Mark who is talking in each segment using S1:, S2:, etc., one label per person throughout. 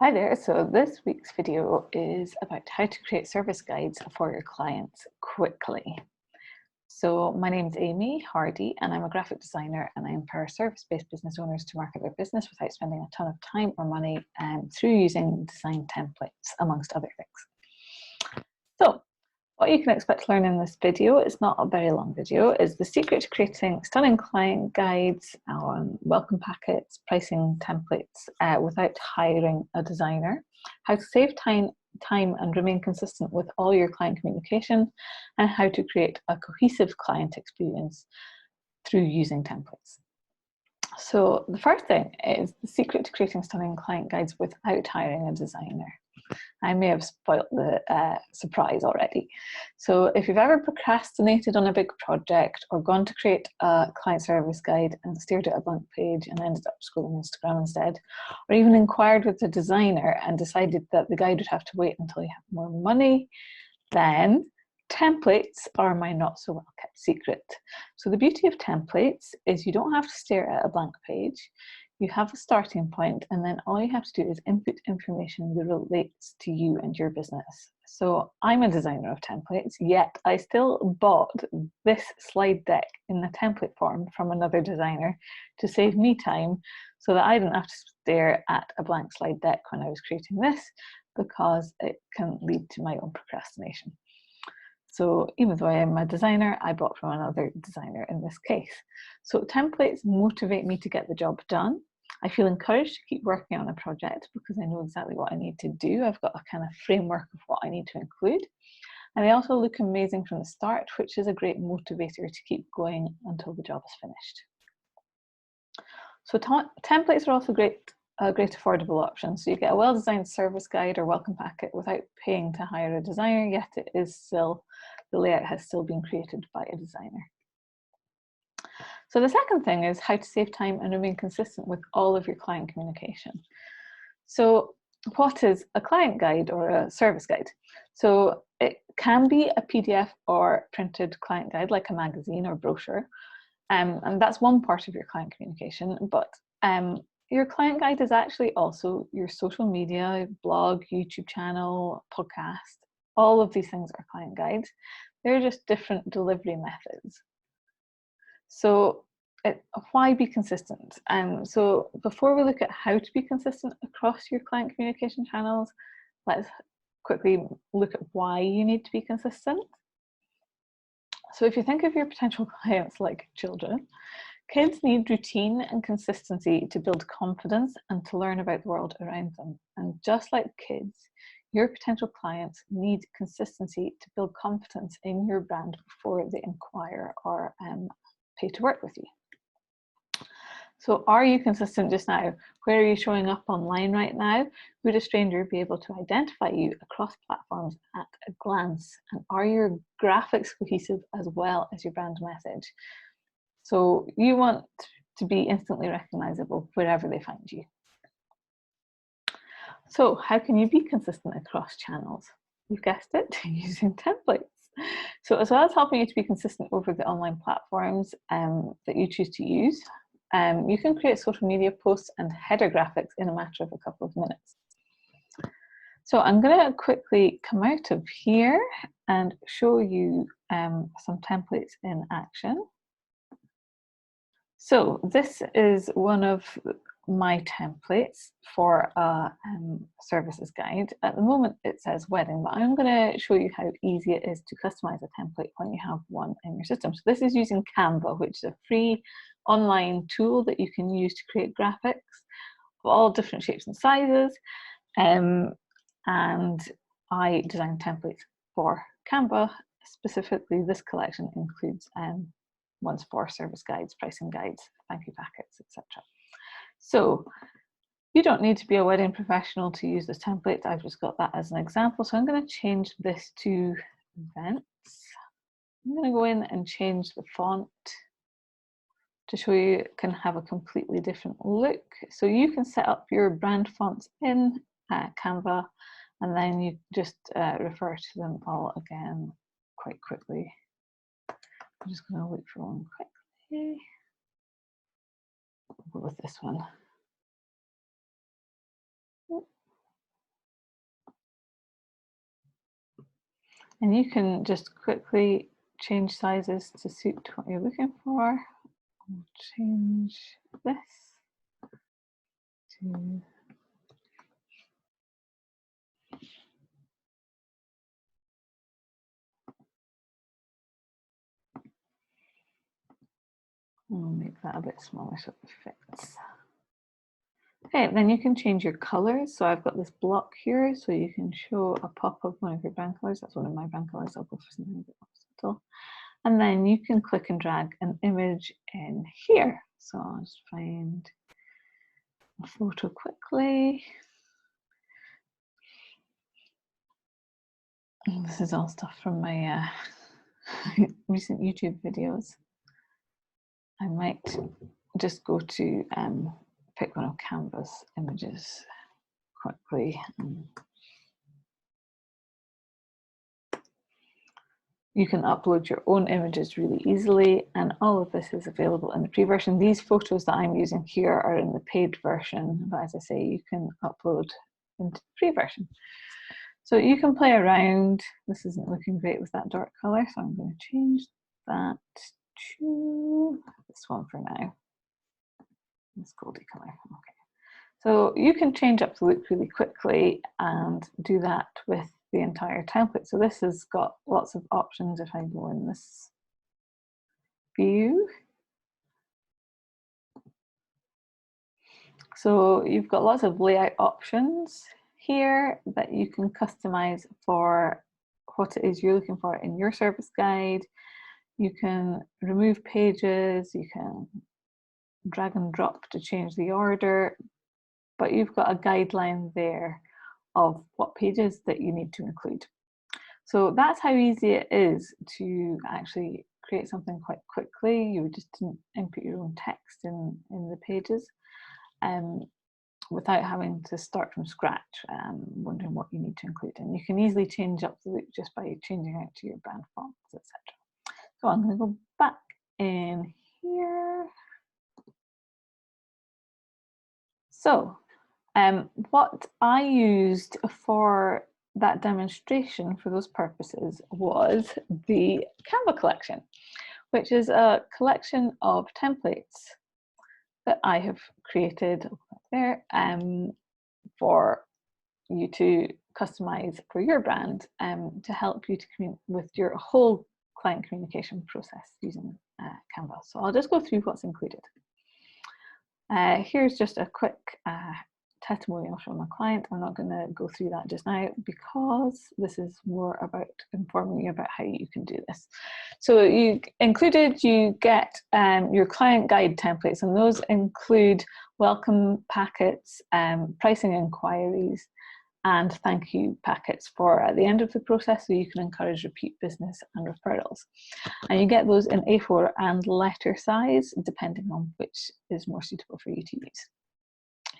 S1: Hi there, so this week's video is about how to create service guides for your clients quickly. So my name is Amy Hardy and I'm a graphic designer, and I empower service-based business owners to market their business without spending a ton of time or money through using design templates, amongst other things. So what you can expect to learn in this video, is not a very long video, is the secret to creating stunning client guides on welcome packets, pricing templates without hiring a designer, how to save time and remain consistent with all your client communication, and how to create a cohesive client experience through using templates. So the first thing is the secret to creating stunning client guides without hiring a designer. I may have spoilt the surprise already. So if you've ever procrastinated on a big project or gone to create a client service guide and stared at a blank page and ended up scrolling Instagram instead, or even inquired with a designer and decided that the guide would have to wait until you have more money, then templates are my not so well kept secret. So the beauty of templates is you don't have to stare at a blank page. You have a starting point, and then all you have to do is input information that relates to you and your business. So I'm a designer of templates, yet I still bought this slide deck in the template form from another designer to save me time, so that I didn't have to stare at a blank slide deck when I was creating this, because it can lead to my own procrastination. So even though I am a designer, I bought from another designer in this case. So templates motivate me to get the job done. I feel encouraged to keep working on a project because I know exactly what I need to do. I've got a kind of framework of what I need to include. And they also look amazing from the start, which is a great motivator to keep going until the job is finished. So templates are also a great affordable option. So you get a well-designed service guide or welcome packet without paying to hire a designer, yet it is still, the layout has still been created by a designer. So the second thing is how to save time and remain consistent with all of your client communication. So what is a client guide or a service guide? So it can be a PDF or printed client guide, like a magazine or brochure. And that's one part of your client communication, but your client guide is actually also your social media, blog, YouTube channel, podcast. All of these things are client guides. They're just different delivery methods. So why be consistent? So before we look at how to be consistent across your client communication channels, let's quickly look at why you need to be consistent. So if you think of your potential clients like children, kids need routine and consistency to build confidence and to learn about the world around them. And just like kids, your potential clients need consistency to build confidence in your brand before they inquire or pay to work with you. So are you consistent just now? Where are you showing up online right now? Would a stranger be able to identify you across platforms at a glance? And are your graphics cohesive as well as your brand message? So you want to be instantly recognizable wherever they find you. So how can you be consistent across channels? You've guessed it, using templates. So as well as helping you to be consistent over the online platforms that you choose to use, you can create social media posts and header graphics in a matter of a couple of minutes. So I'm going to quickly come out of here and show you some templates in action. So this is one of my templates for a services guide. At the moment it says wedding, but I'm going to show you how easy it is to customize a template when you have one in your system. So this is using Canva, which is a free online tool that you can use to create graphics of all different shapes and sizes. And I design templates for Canva. Specifically, this collection includes ones for service guides, pricing guides, thank you packets, etc. So you don't need to be a wedding professional to use this template. I've just got that as an example. So I'm going to change this to events. I'm going to go in and change the font to show you it can have a completely different look. So you can set up your brand fonts in Canva, and then you just refer to them all again quite quickly. I'm just going to look for one quickly. We'll go with this one. And you can just quickly change sizes to suit what you're looking for. I'll change this to I'll make that a bit smaller so it fits. Okay, then you can change your colors. So I've got this block here, so you can show a pop of one of your brand colors. That's one of my brand colors. I'll go for something a bit more subtle. And then you can click and drag an image in here. So I'll just find a photo quickly. This is all stuff from my recent YouTube videos. I might just go to pick one of Canva's images quickly. You can upload your own images really easily, and all of this is available in the free version. These photos that I'm using here are in the paid version, but as I say, you can upload into the free version. So you can play around. This isn't looking great with that dark color, so I'm going to change that to this one for now. This goldy color. Okay. So you can change up the look really quickly and do that with the entire template. So this has got lots of options. If I go in this view, so you've got lots of layout options here that you can customize for what it is you're looking for in your service guide. You can remove pages, you can drag and drop to change the order, but you've got a guideline there of what pages that you need to include. So that's how easy it is to actually create something quite quickly. You just input your own text in the pages without having to start from scratch, wondering what you need to include. And you can easily change up the look just by changing out to your brand fonts, etc. So I'm going to go back in here. So what I used for that demonstration for those purposes was the Canva collection, which is a collection of templates that I have created there for you to customize for your brand to help you to communicate with your whole client communication process using Canva. So I'll just go through what's included. Here's just a quick testimonial from a client. I'm not going to go through that just now because this is more about informing you about how you can do this. So you get your client guide templates, and those include welcome packets, pricing inquiries, and thank you packets for at the end of the process, so you can encourage repeat business and referrals. And you get those in A4 and letter size, depending on which is more suitable for you to use.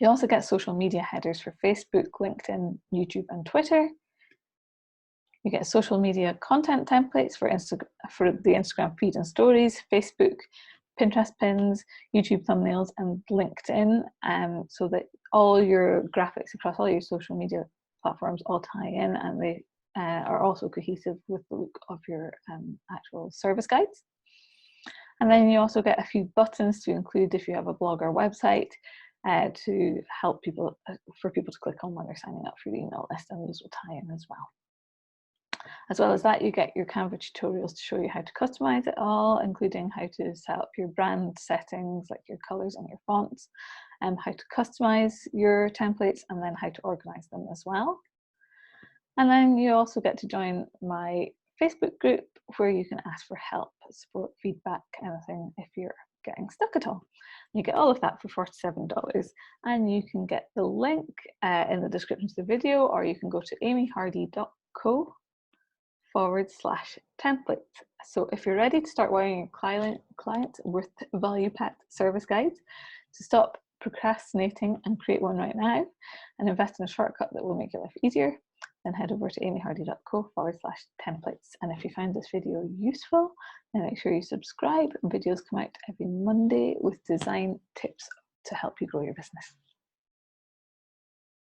S1: You also get social media headers for Facebook, LinkedIn, YouTube, and Twitter. You get social media content templates for the Instagram feed and stories, Facebook, Pinterest pins, YouTube thumbnails, and LinkedIn, so that all your graphics across all your social media platforms all tie in, and they are also cohesive with the look of your actual service guides. And then you also get a few buttons to include if you have a blog or website to help people, for people to click on when they're signing up for your email list, and those will tie in as well. As well as that, you get your Canva tutorials to show you how to customize it all, including how to set up your brand settings, like your colors and your fonts, and how to customize your templates, and then how to organize them as well. And then you also get to join my Facebook group, where you can ask for help, support, feedback, anything if you're getting stuck at all. You get all of that for $47, and you can get the link in the description to the video, or you can go to amyhardy.co/template. So if you're ready to start wiring your clients with value-packed service guides, to stop procrastinating and create one right now and invest in a shortcut that will make your life easier, then head over to amyhardy.co/templates. And if you find this video useful, then make sure you subscribe. Videos come out every Monday with design tips to help you grow your business.